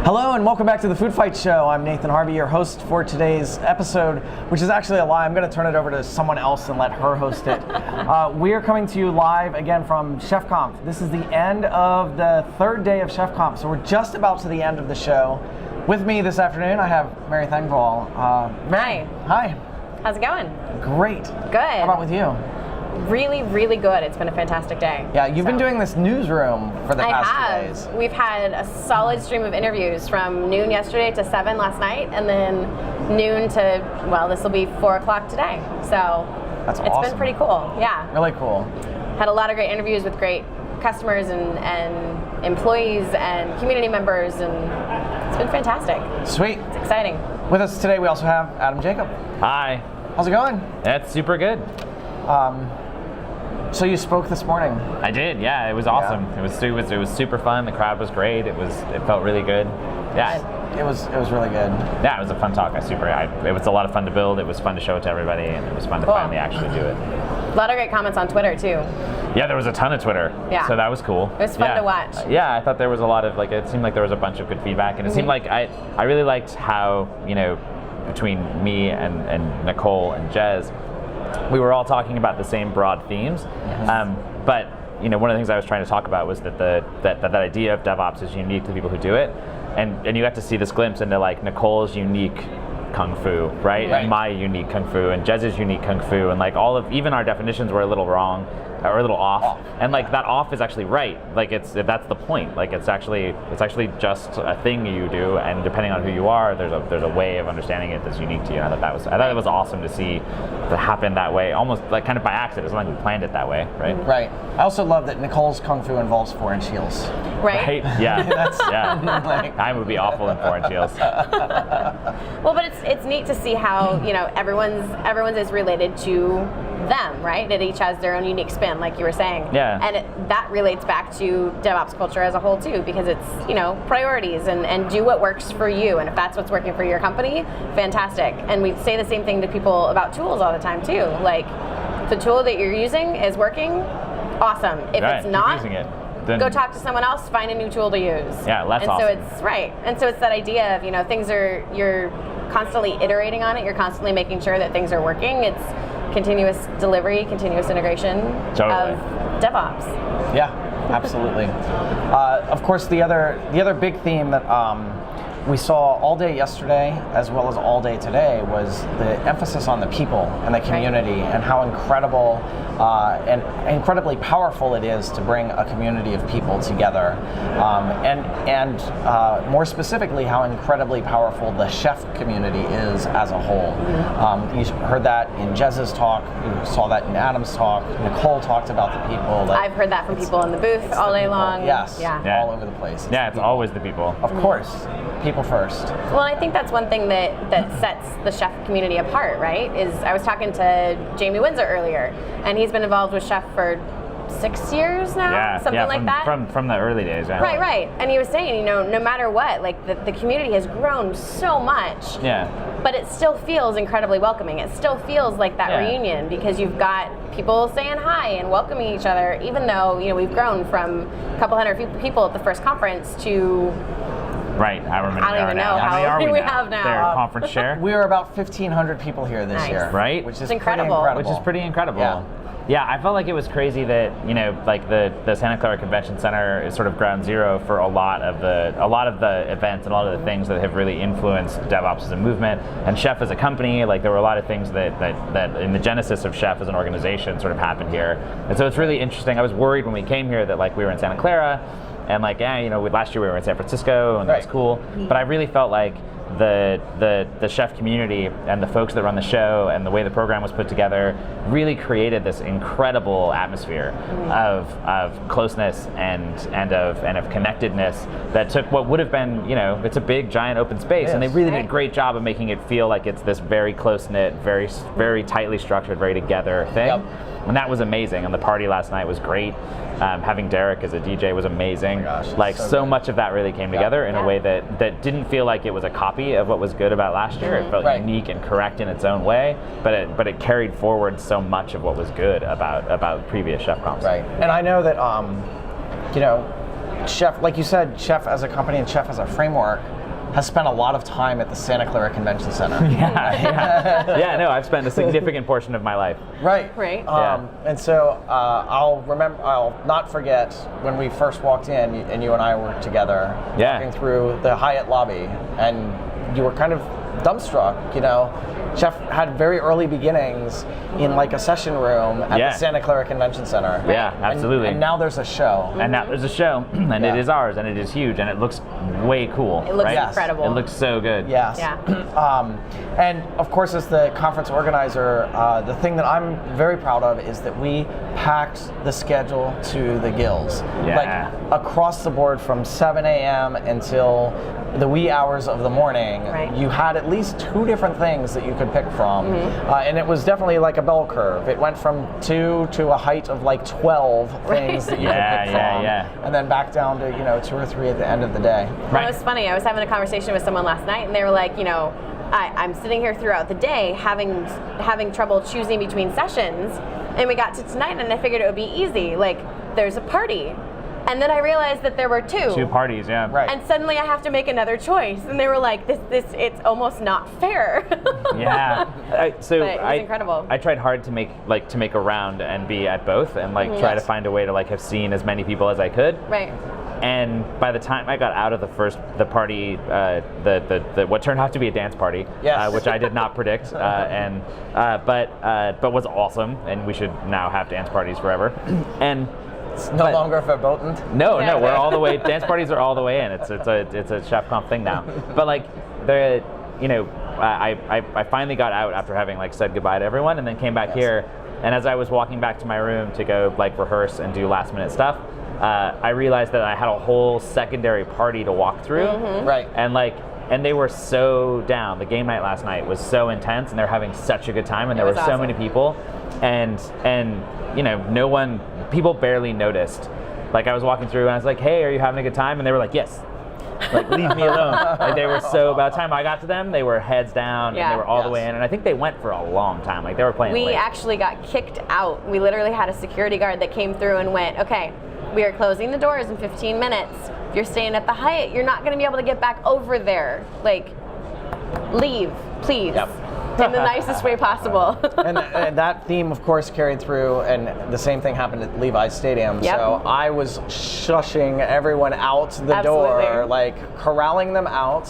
Hello and welcome back to the Food Fight Show. I'm Nathen Harvey, your host for today's episode, which is actually a lie. I'm going to turn it over to someone else and let her host it. We are coming to you live again from ChefConf. This is the end of the third day of ChefConf, so we're just about to the end of the show. With me this afternoon, I have Mary Thengvall. Hi. Hi. How's it going? Great. Good. How about with you? Really, really good. It's been a fantastic day. Yeah, you've been doing this newsroom for the past 2 days. We've had a solid stream of interviews from noon yesterday to 7 last night, and then noon to, well, this will be 4 o'clock today. So That's it's awesome. been pretty cool. Yeah. Really cool. Had a lot of great interviews with great customers and employees and community members, and it's been fantastic. Sweet. It's exciting. With us today, we also have Adam Jacob. Hi. How's it going? That's super good. So you spoke this morning. I did, yeah. It was awesome. Yeah. It was super fun. The crowd was great. It felt really good. Yeah. It was really good. Yeah, it was a fun talk. It was a lot of fun to build. It was fun to show it to everybody, and it was fun to finally actually do it. A lot of great comments on Twitter too. Yeah, there was a ton of Twitter. Yeah. So that was cool. It was fun to watch. Yeah, I thought there was a lot of it seemed like there was a bunch of good feedback, and it seemed like I really liked how, between me and Nicole and Jez, we were all talking about the same broad themes. Yes. But one of the things I was trying to talk about was that that idea of DevOps is unique to people who do it, and you got to see this glimpse into like Nicole's unique kung fu, right? And my unique kung fu, and Jez's unique kung fu, and like even our definitions were a little wrong or a little off. And like that off is actually right. Like that's the point. Like it's actually just a thing you do, and depending on who you are, there's a way of understanding it that's unique to you. And I thought it was awesome to see to happen that way, almost like kind of by accident. It's not like we planned it that way, right? Right. I also love that Nicole's kung fu involves 4-inch heels. Right? Yeah. Yeah. I would be awful in 4-inch heels. Well, but it's neat to see how everyone's is related to them, right? It each has their own unique spin, like you were saying. Yeah. And that relates back to DevOps culture as a whole too, because it's priorities and do what works for you, and if that's what's working for your company, fantastic. And we say the same thing to people about tools all the time too. Like, if the tool that you're using is working, awesome. If it's not, using it. Then go talk to someone else, find a new tool to use. Yeah, that's and awesome. So it's right. And so it's that idea of, you're constantly iterating on it, you're constantly making sure that things are working. It's continuous delivery, continuous integration of DevOps. Yeah, absolutely. Of course, the other big theme that we saw all day yesterday, as well as all day today, was the emphasis on the people and the community, and how incredible and incredibly powerful it is to bring a community of people together, and more specifically, how incredibly powerful the chef community is as a whole. You heard that in Jez's talk. You saw that in Adam's talk. Nicole talked about the people. I've heard that from people in the booth all day long. Yes, yeah. all over the place. It's always the people. Of course, people first. Well, I think that's one thing that sets the chef community apart, right? Is I was talking to Jamie Windsor earlier, and he's been involved with Chef for 6 years now, something like that. From the early days, yeah. Right. And he was saying, no matter what, like the community has grown so much. Yeah. But it still feels incredibly welcoming. It still feels like that reunion, because you've got people saying hi and welcoming each other, even though we've grown from a couple hundred people at the first conference to. Right, I remember. I don't even know how many we have now. Their conference share. We were about 1,500 people here this year. Right? Which is incredible. Pretty incredible. Which is pretty incredible. Yeah. Yeah, I felt like it was crazy that like the Santa Clara Convention Center is sort of ground zero for a lot of the events and a lot of the things that have really influenced DevOps as a movement and Chef as a company. Like there were a lot of things that in the genesis of Chef as an organization sort of happened here, and so it's really interesting. I was worried when we came here that like we were in Santa Clara, and like last year we were in San Francisco, and that was cool. But I really felt like the chef community and the folks that run the show and the way the program was put together really created this incredible atmosphere of closeness and of connectedness that took what would have been, it's a big giant open space, and they really did a great job of making it feel like it's this very close-knit, very very tightly structured, very together thing. Yep. And that was amazing, and the party last night was great. Having Derek as a DJ was amazing. Oh my gosh, so much of that really came together in a way that didn't feel like it was a copy of what was good about last year. It felt unique and correct in its own way, but it carried forward so much of what was good about previous ChefConfs. Right, and I know that Chef, like you said, Chef as a company and Chef as a framework has spent a lot of time at the Santa Clara Convention Center. Yeah, no, I've spent a significant portion of my life. Right. And so I'll not forget when we first walked in and you and I were together walking through the Hyatt lobby, and you were kind of dumbstruck, you know. Chef had very early beginnings in like a session room at the Santa Clara Convention Center. Yeah, absolutely. And now there's a show. And now there's a show, and it is ours, and it is huge, and it looks way cool. It looks incredible. It looks so good. Yes. Yeah. And of course, as the conference organizer, the thing that I'm very proud of is that we packed the schedule to the gills. Yeah. Like across the board from 7 a.m. until the wee hours of the morning, you had at least 2 different things that you could pick from. And it was definitely like a bell curve. It went from 2 to a height of like 12 things that you could pick from. And then back down to, 2 or 3 at the end of the day. Well, it was funny. I was having a conversation with someone last night, and they were like, I'm sitting here throughout the day having trouble choosing between sessions, and we got to tonight, and I figured it would be easy. Like, there's a party. And then I realized that there were 2. 2 parties, yeah. Right. And suddenly I have to make another choice. And they were like, this it's almost not fair. Yeah. But it was incredible. I tried hard to make a round and be at both, and try to find a way to have seen as many people as I could. Right. And by the time I got out of the party, the what turned out to be a dance party, which I did not predict, but was awesome, and we should now have dance parties forever. And it's no longer verboten. No, we're all the way. Dance parties are all the way in. It's a ChefConf thing now. But I finally got out after having said goodbye to everyone, and then came back here. And as I was walking back to my room to go rehearse and do last minute stuff, I realized that I had a whole secondary party to walk through. Right. And they were so down. The game night last night was so intense, and they were having such a good time, and there were so many people, and people barely noticed. I was walking through and I was like, "Hey, are you having a good time?" And they were like, "Yes." Leave me alone. They were so, by the time I got to them, they were heads down, and they were all the way in, and I think they went for a long time. They were playing late. We actually got kicked out. We literally had a security guard that came through and went, "Okay, we are closing the doors in 15 minutes. If you're staying at the Hyatt, you're not going to be able to get back over there. Leave, please." Yep. In the nicest way possible. and that theme, of course, carried through, and the same thing happened at Levi's Stadium. Yep. So I was shushing everyone out the door, corralling them out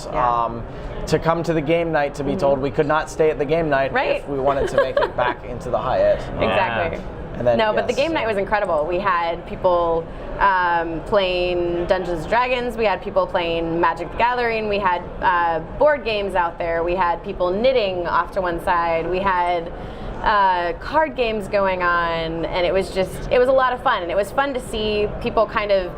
to come to the game night to be told we could not stay at the game night if we wanted to make it back into the Hyatt. Exactly. And then, but the game night was incredible. We had people playing Dungeons & Dragons. We had people playing Magic the Gathering. We had board games out there. We had people knitting off to one side. We had card games going on, and it was a lot of fun. And it was fun to see people kind of,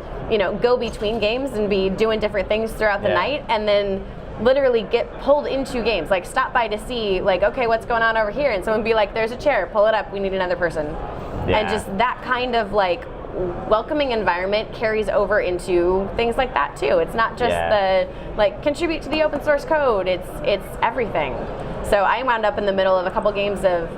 go between games and be doing different things throughout the night, and then literally get pulled into games, stop by to see, okay, what's going on over here, and someone be like, "There's a chair, pull it up, we need another person." And just that kind of welcoming environment carries over into things like that too. It's not just the contribute to the open source code, it's everything. So I wound up in the middle of a couple games of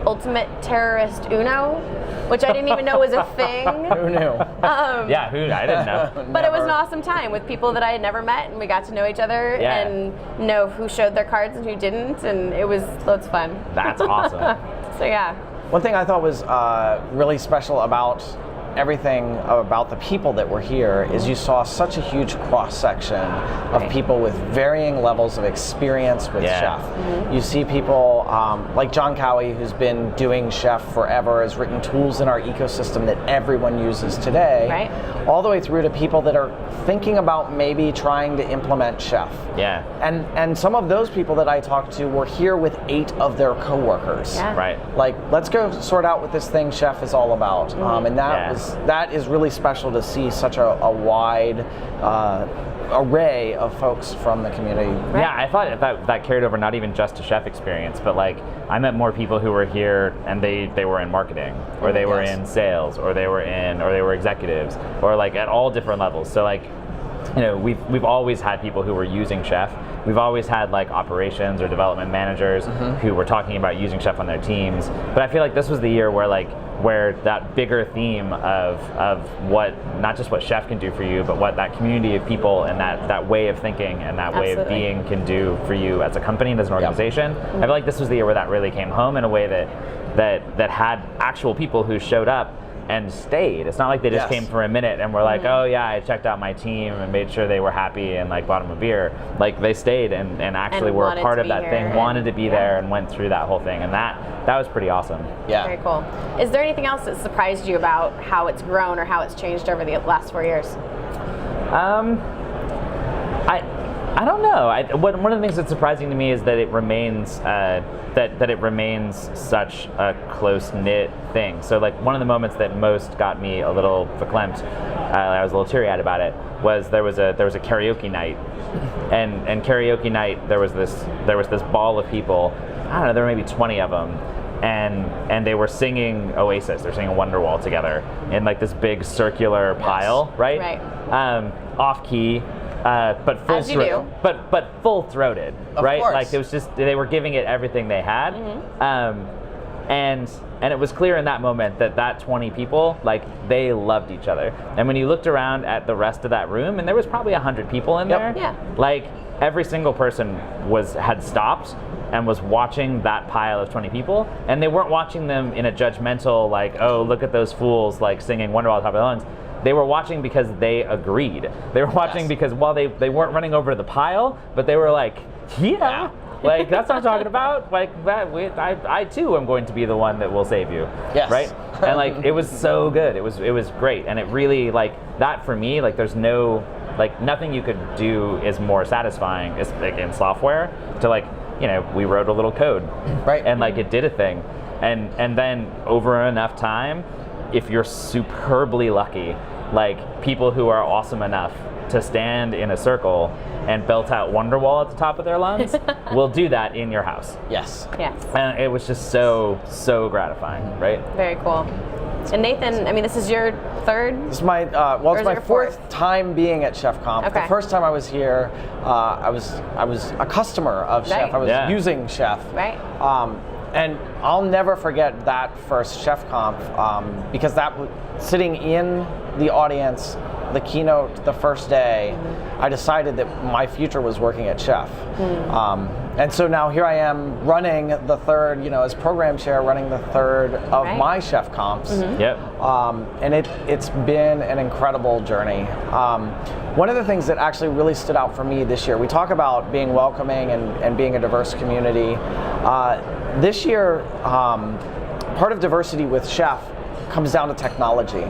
Ultimate Terrorist Uno, which I didn't even know was a thing. Who knew? I didn't know. But it was an awesome time with people that I had never met, and we got to know each other and know who showed their cards and who didn't, and it was loads of fun. That's awesome. So yeah. One thing I thought was really special about everything about the people that were here is you saw such a huge cross-section of people with varying levels of experience with Chef. You see people like John Cowie, who's been doing Chef forever, has written tools in our ecosystem that everyone uses today, all the way through to people that are thinking about maybe trying to implement Chef. Yeah. And some of those people that I talked to were here with 8 of their coworkers. Yeah. Right. Let's go sort out what this thing Chef is all about. And that is really special to see such a wide array of folks from the community. Right. Yeah, I thought that carried over not even just to Chef experience, but I met more people who were here and they were in marketing, or they were in sales, or they were executives, or at all different levels. So we've always had people who were using Chef. We've always had like operations or development managers who were talking about using Chef on their teams. But I feel like this was the year where that bigger theme of what, not just what Chef can do for you, but what that community of people and that way of thinking and that way of being can do for you as a company and as an organization. I feel like this was the year where that really came home in a way that had actual people who showed up and stayed. It's not like they just came for a minute and were like, oh yeah, I checked out my team and made sure they were happy and like bought them a beer. Like they stayed and actually were a part of that thing, wanted to be there and went through that whole thing, and that was pretty awesome. Yeah. Very cool. Is there anything else that surprised you about how it's grown or how it's changed over the last 4 years? I don't know. One of the things that's surprising to me is that it remains that it remains such a close-knit thing. So like one of the moments that most got me a little verklempt, I was a little teary-eyed about it, was there was a karaoke night, and karaoke night there was this ball of people. I don't know, there were maybe 20 of them. And they were singing Oasis. They're singing Wonderwall together in like this big circular pile, right? Right. Off key. But full as you do. But full throated, right? Course. Like it was just, they were giving it everything they had, and it was clear in that moment that 20 people, like they loved each other. And when you looked around at the rest of that room, and there was probably 100 people in there, like every single person had stopped and was watching that pile of 20 people, and they weren't watching them in a judgmental like, oh look at those fools like singing Wonderwall at the top of their lungs. They were watching because they agreed. They were watching because while they weren't running over to the pile, but they were like, like that's what I'm talking about. Like that, I too am going to be the one that will save you. Yes. Right? And like it was so good. It was great, and it really like that for me. Like there's no like nothing you could do is more satisfying. It's like in software to like we wrote a little code, right? And like it did a thing, and then over enough time, if you're superbly lucky, like people who are awesome enough to stand in a circle and belt out Wonderwall at the top of their lungs will do that in your house. Yes. And it was just so gratifying, right? Very cool. And Nathen, I mean, this is your third? This is my it's my fourth time being at ChefConf. Okay. The first time I was here, I was a customer of Chef. I was using Chef. Right. And I'll never forget that first ChefConf because sitting in the audience, the keynote the first day, I decided that my future was working at Chef. And so now here I am running the third, as program chair, running the third of my ChefConfs. Yep. And it's been an incredible journey. One of the things that actually really stood out for me this year, we talk about being welcoming and being a diverse community. This year, part of diversity with Chef comes down to technology.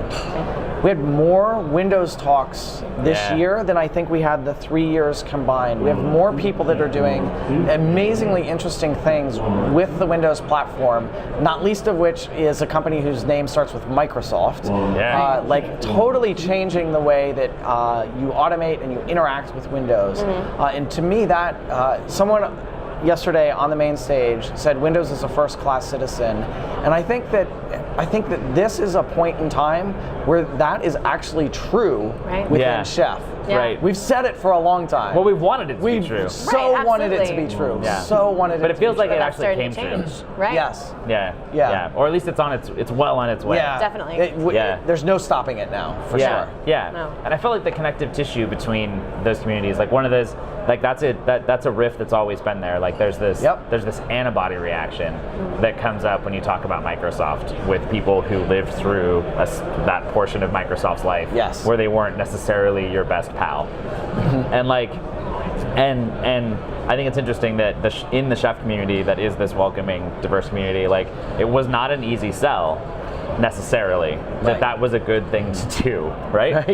We had more Windows talks this year than I think we had the 3 years combined. We have more people that are doing amazingly interesting things with the Windows platform, not least of which is a company whose name starts with Microsoft. Like totally changing the way that you automate and you interact with Windows. And to me that, someone yesterday on the main stage said Windows is a first-class citizen, and I think that this is a point in time where that is actually true within Chef. Right. We've said it for a long time. Well, we've wanted it to be true. So wanted it to be true. So wanted it to be true. But it feels like it actually came true. Right? Yes. Yeah. Or at least it's well on its way. Yeah. Definitely. There's no stopping it now, for sure. Yeah. No. And I felt like the connective tissue between those communities, like one of those, like that's a riff that's always been there. Like there's this antibody reaction that comes up when you talk about Microsoft with people who lived through that portion of Microsoft's life where they weren't necessarily your best pal. And like and I think it's interesting that in the Chef community that is this welcoming, diverse community, like it was not an easy sell necessarily that was a good thing to do, right?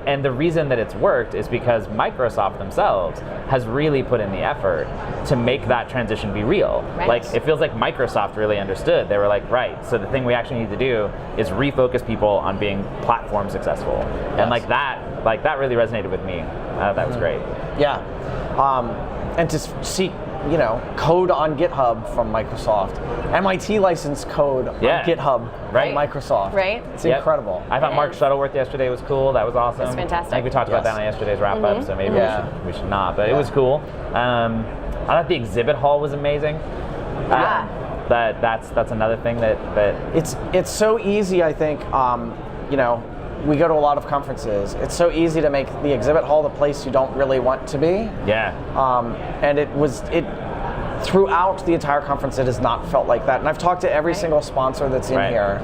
And the reason that it's worked is because Microsoft themselves has really put in the effort to make that transition be real. Like it feels like Microsoft really understood. They were like, so the thing we actually need to do is refocus people on being platform successful. And like that really resonated with me. That was great. Yeah. And to see code on GitHub from Microsoft, MIT licensed code on GitHub Right. from Microsoft. Right. It's incredible. I thought Mark Shuttleworth yesterday was cool. That was awesome. It's fantastic. I think we talked about that on yesterday's wrap up, so maybe we should not. But it was cool. I thought the exhibit hall was amazing. That's another thing that it's so easy. I think we go to a lot of conferences. It's so easy to make the exhibit hall the place you don't really want to be. Yeah. And it throughout the entire conference, it has not felt like that. And I've talked to every single sponsor that's in here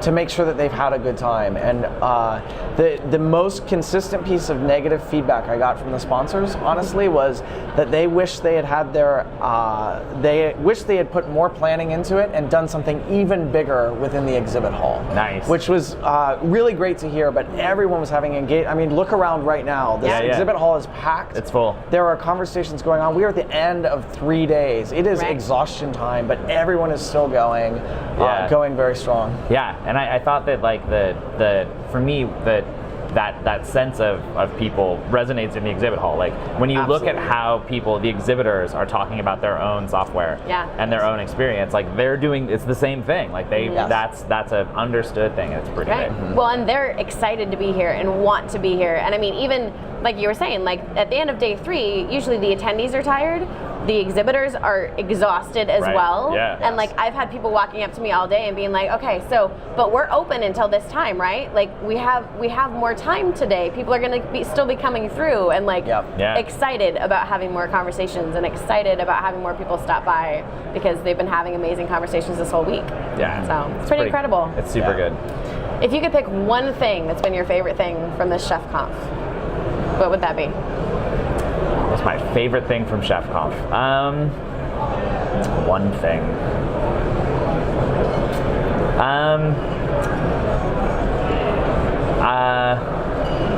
to make sure that they've had a good time. And the most consistent piece of negative feedback I got from the sponsors, honestly, was that they wish they had they put more planning into it and done something even bigger within the exhibit hall. Nice. Which was really great to hear, but everyone was having engaged. I mean, look around right now. This exhibit hall is packed. It's full. There are conversations going on. We are at the end of 3 days. It is exhaustion time, but everyone is still going very strong. Yeah, and I thought that like for me that sense of people resonates in the exhibit hall. Like when you look at how the exhibitors are talking about their own software and their own experience, like they're doing, it's the same thing. Like that's an understood thing. It's pretty big. Well, and they're excited to be here and want to be here. And I mean, even like you were saying, like at the end of day 3, usually the attendees are tired. The exhibitors are exhausted as well. Yeah. And like I've had people walking up to me all day and being like, okay, but we're open until this time, right? Like we have more time today. People are going to still be coming through and like excited about having more conversations and excited about having more people stop by because they've been having amazing conversations this whole week. Yeah. So it's pretty incredible. It's super good. If you could pick one thing that's been your favorite thing from this ChefConf, what would that be? What's my favorite thing from ChefConf? One thing.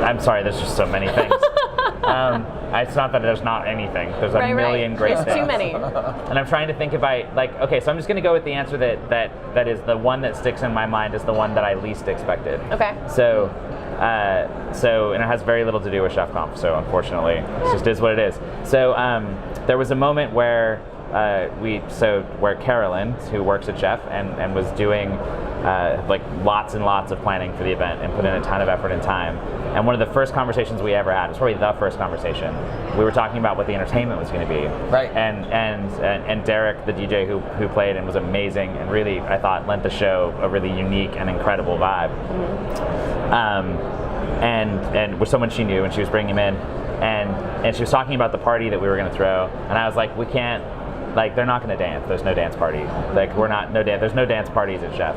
I'm sorry, there's just so many things. It's not that there's not anything. There's a million great things. There's too many. And I'm trying to think if so I'm just going to go with the answer that is the one that sticks in my mind is the one that I least expected. Okay. So and it has very little to do with ChefConf, so unfortunately, it just is what it is. So there was a moment where where Carolyn, who works at Chef and was doing like lots and lots of planning for the event and put in a ton of effort and time. And one of the first conversations we ever had, it was probably the first conversation, we were talking about what the entertainment was going to be. Right. And Derek, the DJ who played and was amazing and really, I thought, lent the show a really unique and incredible vibe. And with someone she knew, and she was bringing him in, and she was talking about the party that we were going to throw, and I was like, we can't, like, they're not going to dance. There's no dance party. Like, there's no dance parties at Chef.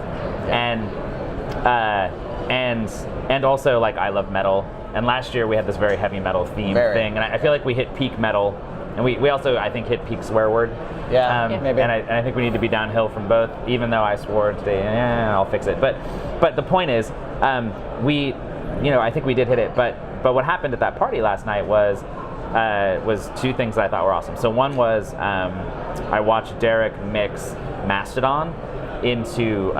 And also, like, I love metal. And last year we had this very heavy metal theme thing, and I feel like we hit peak metal, and we also, I think, hit peak swear word. Maybe. And I think we need to be downhill from both, even though I swore today, I'll fix it. But the point is, I think we did hit it. But what happened at that party last night was two things that I thought were awesome. So one was I watched Derek mix Mastodon into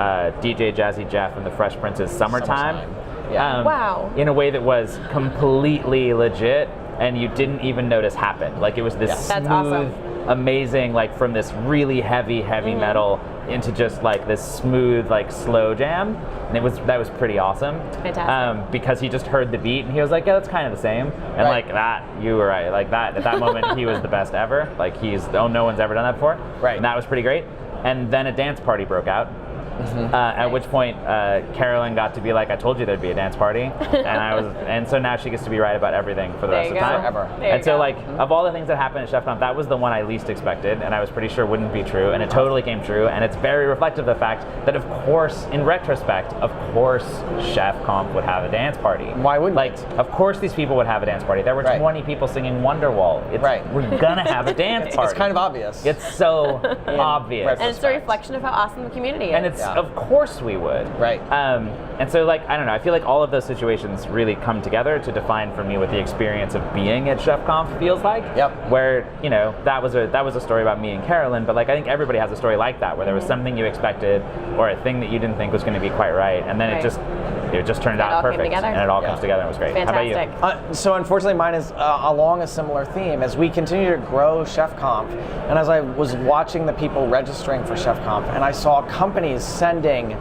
DJ Jazzy Jeff and the Fresh Prince's Summertime. Wow. In a way that was completely legit, and you didn't even notice happened. Like, it was this smooth, amazing, like, from this really heavy metal into just like this smooth, like, slow jam, and that was pretty awesome. Fantastic. Because he just heard the beat and he was like, yeah, that's kind of the same. And like that, you were right. Like that, at that moment, he was the best ever. Like, no one's ever done that before. Right. And that was pretty great. And then a dance party broke out. At which point Carolyn got to be like, I told you there'd be a dance party, and so now she gets to be right about everything for the rest of the time. Forever. And so, like, of all the things that happened at ChefConf, that was the one I least expected, and I was pretty sure wouldn't be true, and it totally came true. And it's very reflective of the fact that, of course, in retrospect, ChefConf would have a dance party. Why wouldn't? Like, of course these people would have a dance party. There were 20 people singing Wonderwall. We're gonna have a dance party. It's kind of obvious. It's so obvious. And it's a reflection of how awesome the community is. And it's, of course we would. Right. And so, like, I don't know, I feel like all of those situations really come together to define for me what the experience of being at ChefConf feels like. Yep. Where, that was a story about me and Carolyn, but, like, I think everybody has a story like that, where there was something you expected or a thing that you didn't think was going to be quite right, and then it just it just turned It all out came perfect, together. and it all Yeah. comes together and was great. Fantastic. How about you? So unfortunately, mine is along a similar theme. As we continue to grow ChefConf, and as I was watching the people registering for ChefConf, and I saw companies sending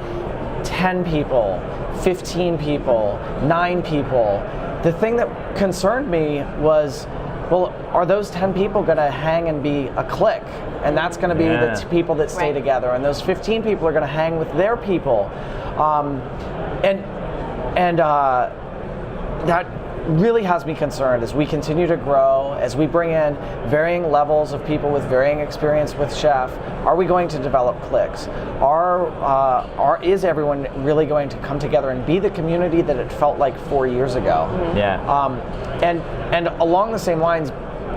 10 people, 15 people, 9 people, the thing that concerned me was, well, are those 10 people going to hang and be a clique? And that's going to be Yeah. the people that stay Right. together. And those 15 people are going to hang with their people. That really has me concerned as we continue to grow, as we bring in varying levels of people with varying experience with chef. Are we going to develop cliques? Is everyone really going to come together and be the community that it felt like 4 years ago? Yeah. And along the same lines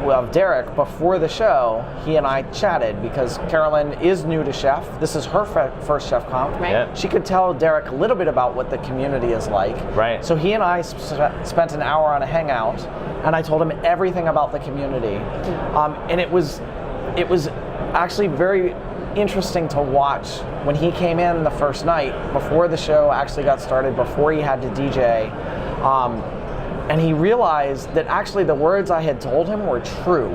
of Derek, before the show, he and I chatted because Carolyn is new to chef. This is her first ChefConf. Right. Yeah. She could tell Derek a little bit about what the community is like. Right. So he and I spent an hour on a hangout, and I told him everything about the community. And it was actually very interesting to watch when he came in the first night, before the show actually got started, before he had to DJ. And he realized that actually the words I had told him were true.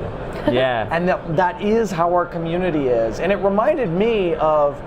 Yeah. And that is how our community is. And it reminded me of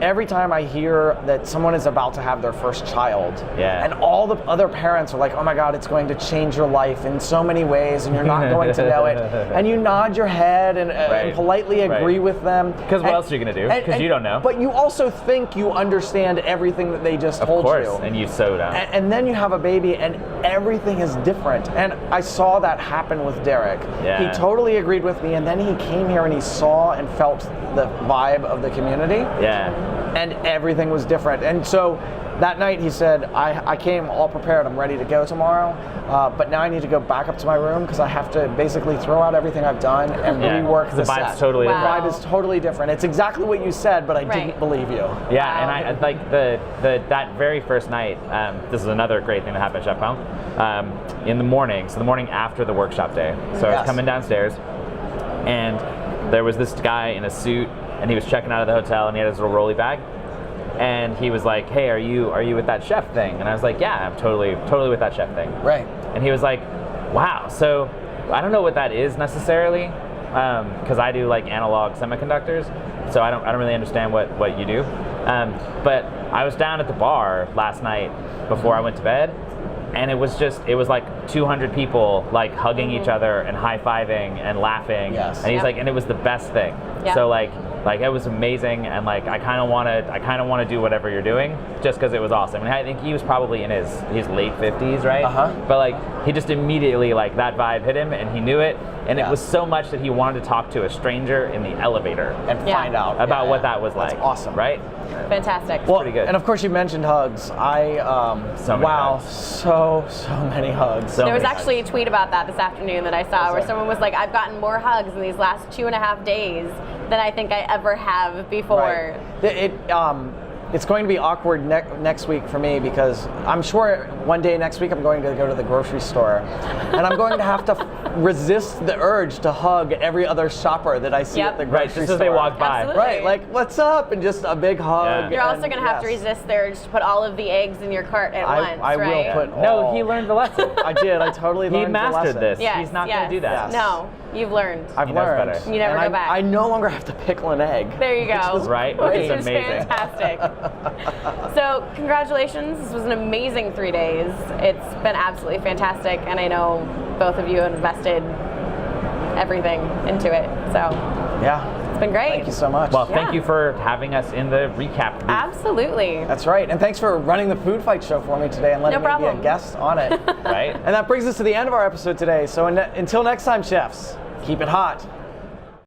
every time I hear that someone is about to have their first child, Yeah. and all the other parents are like, oh my God, it's going to change your life in so many ways, and you're not going to know it. And you nod your head and Right. politely agree Right. with them. Because what else are you going to do? Because you don't know. But you also think you understand everything that they just told Of course, you. and you so don't. And then you have a baby and everything is different. And I saw that happen with Derek. Yeah. He totally agreed with me, and then he came here and he saw and felt the vibe of the community, Yeah. and everything was different. And so that night he said, I came all prepared, I'm ready to go tomorrow, but now I need to go back up to my room because I have to basically throw out everything I've done and Yeah. rework the The vibe's set. totally Wow. The vibe is totally different. It's exactly what you said, but I Right. didn't believe you. Yeah, Wow. and I like that very first night. This is another great thing that happened at ChefConf. In the morning, so the morning after the workshop day. So I Yes. was coming downstairs, and there was this guy in a suit, and he was checking out of the hotel, and he had his little rolly bag, and he was like, "Hey, are you with that chef thing?" And I was like, "Yeah, I'm totally with that chef thing." Right. And he was like, "Wow, so I don't know what that is necessarily, because I do like analog semiconductors, so I don't really understand what you do. But I was down at the bar last night before I went to bed, and it was like 200 people like hugging each other and high-fiving and laughing. Yes. And he's Yep. like, and it was the best thing. Yep. So like it was amazing, and like I kind of want to do whatever you're doing just because it was awesome. And I think he was probably in his late 50s, right? Uh-huh. But like he just immediately, like, that vibe hit him and he knew it, and Yeah. it was so much that he wanted to talk to a stranger in the elevator And Yeah. find out about Yeah, what yeah. that was That's like. awesome. Right? Fantastic. Well, pretty good. And of course you mentioned hugs. So many wow, hugs. so many hugs. So There was many actually a tweet about that this afternoon that I saw where that? someone was like, I've gotten more hugs in these last 2.5 days than I think I ever have before. Right. It's going to be awkward next week for me because I'm sure one day next week I'm going to go to the grocery store and I'm going to have to resist the urge to hug every other shopper that I see Yep. at the grocery Right, just store. as they walk by. Absolutely. Right, like, what's up? And just a big hug. Yeah. You're also and going to have to yes. resist the urge to put all of the eggs in your cart at once, I right? will put No, all. he learned the lesson. I did. I totally He learned the mastered lesson. this. Yes, He's not yes. going to do that. Yes. No, you've learned. I've He knows learned. better. You never And go back. I no longer have to pickle an egg. There you go. Which is Right? great. Which is amazing. Fantastic. So, congratulations. This was an amazing 3 days. It's been absolutely fantastic, and I know both of you invested everything into it. So, Yeah. it's been great. Thank you so much. Well, thank Yeah. you for having us in the recap booth. Absolutely. That's right. And thanks for running the Food Fight show for me today and letting No me be problem. a guest on it. Right? And that brings us to the end of our episode today. So until next time, chefs, keep it hot.